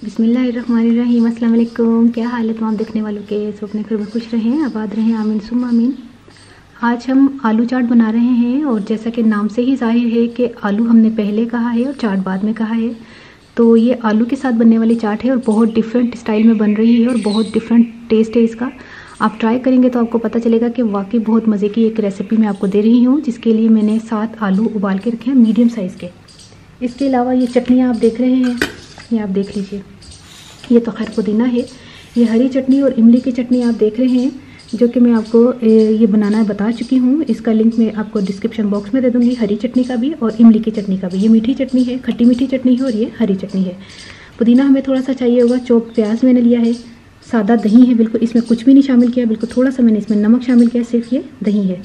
बिस्मिल्लाहिर्रहमानिर्रहीम। अस्सलाम वालेकुम। क्या हाल है तमाम देखने वालों के? सब अपने घर में खुश रहें, आबाद रहें, आमीन सुम आमीन। आज हम आलू चाट बना रहे हैं और जैसा कि नाम से ही जाहिर है कि आलू हमने पहले कहा है और चाट बाद में कहा है। तो ये आलू के साथ बनने वाली चाट है और बहुत डिफरेंट स्टाइल में बन रही है और बहुत डिफरेंट टेस्ट है इसका। आप ट्राई करेंगे तो आपको पता चलेगा कि वाकई बहुत मज़े की एक रेसिपी मैं आपको दे रही हूँ, जिसके लिए मैंने 7 आलू उबाल के रखे हैं मीडियम साइज़ के। इसके अलावा ये चटनियाँ आप देख रहे हैं, ये आप देख लीजिए। ये तो खैर पुदीना है। ये हरी चटनी और इमली की चटनी आप देख रहे हैं, जो कि मैं आपको ये बनाना बता चुकी हूँ। इसका लिंक मैं आपको डिस्क्रिप्शन बॉक्स में दे दूँगी, हरी चटनी का भी और इमली की चटनी का भी। ये मीठी चटनी है, खट्टी मीठी चटनी है और ये हरी चटनी है। पुदीना हमें थोड़ा सा चाहिए होगा, चॉप प्याज मैंने लिया है, सादा दही है, बिल्कुल इसमें कुछ भी नहीं शामिल किया, बिल्कुल थोड़ा सा मैंने इसमें नमक शामिल किया, सिर्फ ये दही है।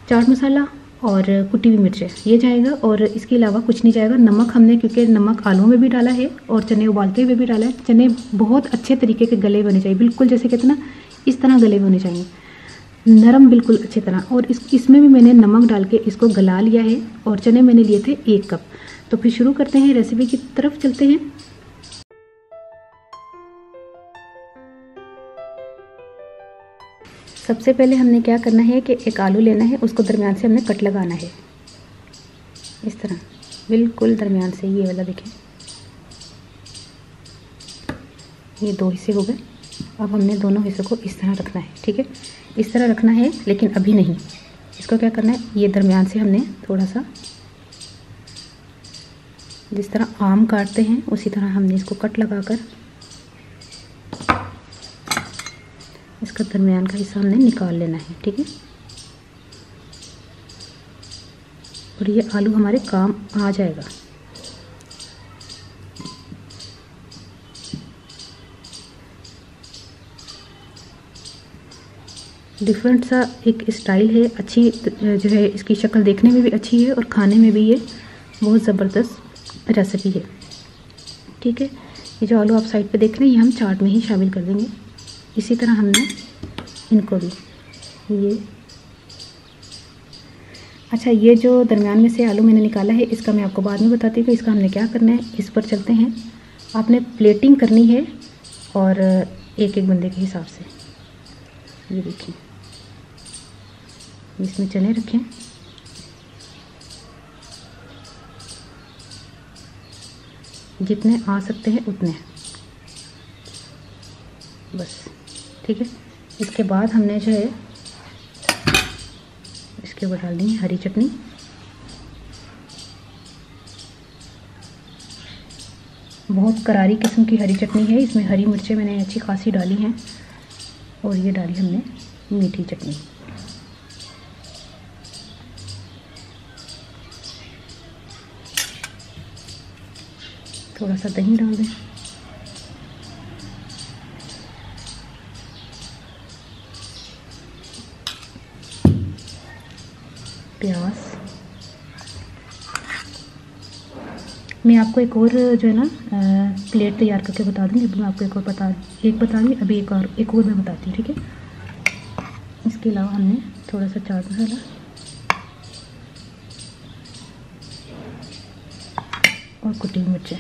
चाट मसाला और कुटी हुई मिर्चें ये जाएगा और इसके अलावा कुछ नहीं जाएगा। नमक हमने, क्योंकि नमक आलू में भी डाला है और चने उबालते हुए भी डाला है। चने बहुत अच्छे तरीके के गले होने चाहिए, बिल्कुल जैसे कहते हैं ना, इस तरह गले होने चाहिए, नरम बिल्कुल अच्छी तरह। और इसमें भी मैंने नमक डाल के इसको गला लिया है और चने मैंने लिए थे 1 कप। तो फिर शुरू करते हैं, रेसिपी की तरफ चलते हैं। सबसे पहले हमने क्या करना है कि एक आलू लेना है, उसको दरमियान से हमने कट लगाना है, इस तरह बिल्कुल दरमियान से। ये वाला देखें, ये 2 हिस्से हो गए। अब हमने दोनों हिस्सों को इस तरह रखना है, ठीक है, इस तरह रखना है, लेकिन अभी नहीं। इसको क्या करना है, ये दरमियान से हमने थोड़ा सा, जिस तरह आम काटते हैं उसी तरह हमने इसको कट लगाकर इसका दरमियान का हिस्सा हमने निकाल लेना है, ठीक है। और ये आलू हमारे काम आ जाएगा। डिफरेंट सा एक स्टाइल है, अच्छी जो है, इसकी शक्ल देखने में भी अच्छी है और खाने में भी ये बहुत ज़बरदस्त रेसिपी है, ठीक है। ये जो आलू आप साइड पे देख रहे हैं, ये हम चाट में ही शामिल कर देंगे। इसी तरह हमने इनको भी ये, अच्छा, ये जो दरमियान में से आलू मैंने निकाला है, इसका मैं आपको बाद में बताती हूँ कि इसका हमने क्या करना है। इस पर चलते हैं। आपने प्लेटिंग करनी है और एक एक बंदे के हिसाब से। ये देखिए, इसमें चने रखें, जितने आ सकते हैं उतने, बस, ठीक है। इसके बाद हमने जो है इसके ऊपर डाल देंगे हरी चटनी। बहुत करारी किस्म की हरी चटनी है, इसमें हरी मिर्चें मैंने अच्छी खासी डाली हैं और ये डाली हमने मीठी चटनी। थोड़ा सा दही डाल दें, प्याज। मैं आपको एक और जो है ना प्लेट तैयार करके बता दूँगी। अभी मैं आपको एक और बता दी, अभी एक और मैं बताती हूँ, ठीक है। इसके अलावा हमने थोड़ा सा चाट मसाला और कुटी हुई मिर्चें।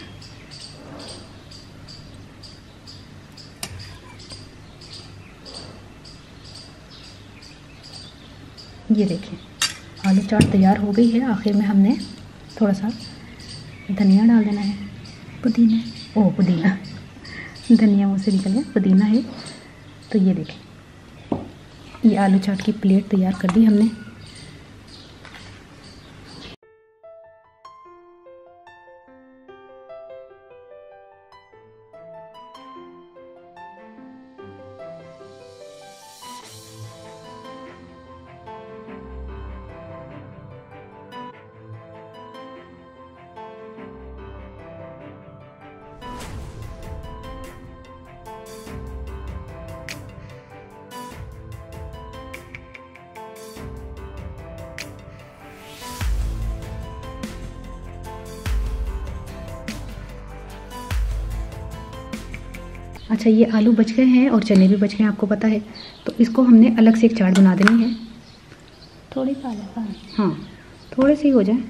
ये देखिए, आलू चाट तैयार हो गई है। आखिर में हमने थोड़ा सा धनिया डाल देना है, पुदीना धनिया मुँह से निकल गया, पुदीना है। तो ये देखें, ये आलू चाट की प्लेट तैयार कर दी हमने। अच्छा, ये आलू बच गए हैं और चने भी बच गए हैं, आपको पता है। तो इसको हमने अलग से एक चाट बना देनी है। थोड़ी हाँ, थोड़े से ही हो जाए।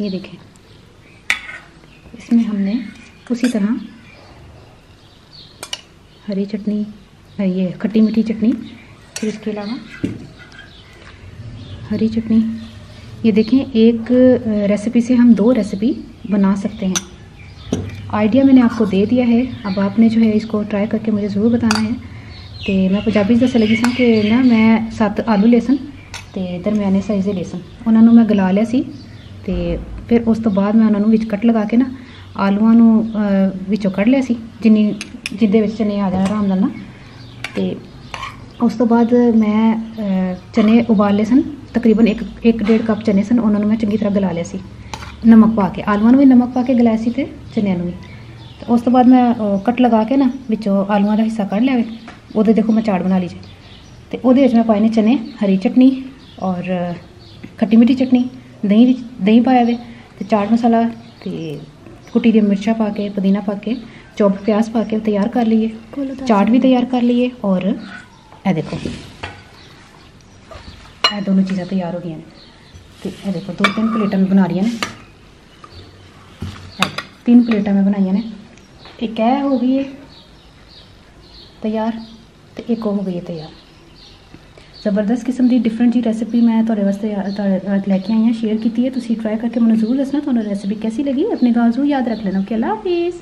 ये देखें, इसमें हमने उसी तरह हरी चटनी, ये खट्टी मीठी चटनी। फिर इसके अलावा हरी चटनी, ये देखें एक रेसिपी से हम 2 रेसिपी बना सकते हैं। आइडिया मैंने आपको दे दिया है, अब आपने जो है इसको ट्राई करके मुझे ज़रूर बताना है। तो मैं पंजाबी दस लगी सा कि ना मैं 7 आलू लेसन तो दरमियाने साइज़ दे लेसन उन्होंने मैं गला लिया सी। तो फिर उस तो बाद मैं उन्होंने विच कट लगा के ना आलूआं नूं विचों कढ़ लिया सी जिंदे विच चने आ जाना आराम नाल ना। तो उस तो बाद मैं चने उबाल ले सन, तकरीबन एक 1.5 कप चने सन, उन्होंने मैं चंगी तरह गला लिया सी नमक पा के, आलूआं नूं भी नमक पा के गलाया सी ते चनियां नूं भी। तो उस तो बाद मैं कट लगा के ना विचों आलूआं दा हिस्सा कढ़ लिया। वो देखो मैं चाट बना ली जी। तो वो मैं पाए ने चने, हरी चटनी और खट्टी मीठी चटनी, दही पाया वे, तो चाट मसाला, तो कुटी दी मिर्चा पा के, पुदीना पा के, चॉप प्याज पा के तैयार कर लिए, चाट भी तैयार कर लिए। और ये देखो ये दोनों चीज़ें तैयार हो गई हैं। तो ये देखो 2-3 प्लेटा में बना रही ने, 3 प्लेटा में बनाई ने। एक है हो गई है तैयार, तो एक हो गई है तैयार। ज़बरदस्त किस्म की डिफरेंट जी रेसिपी मैं तुहाडे वास्ते लैके आई हाँ, शेयर की है। तुसीं ट्राई करके मैनूं जरूर दसना तुहानूं रेसिपी कैसी लगी। अपने गाजू याद रख लेना। ओके, अल्लाह हाफिज़।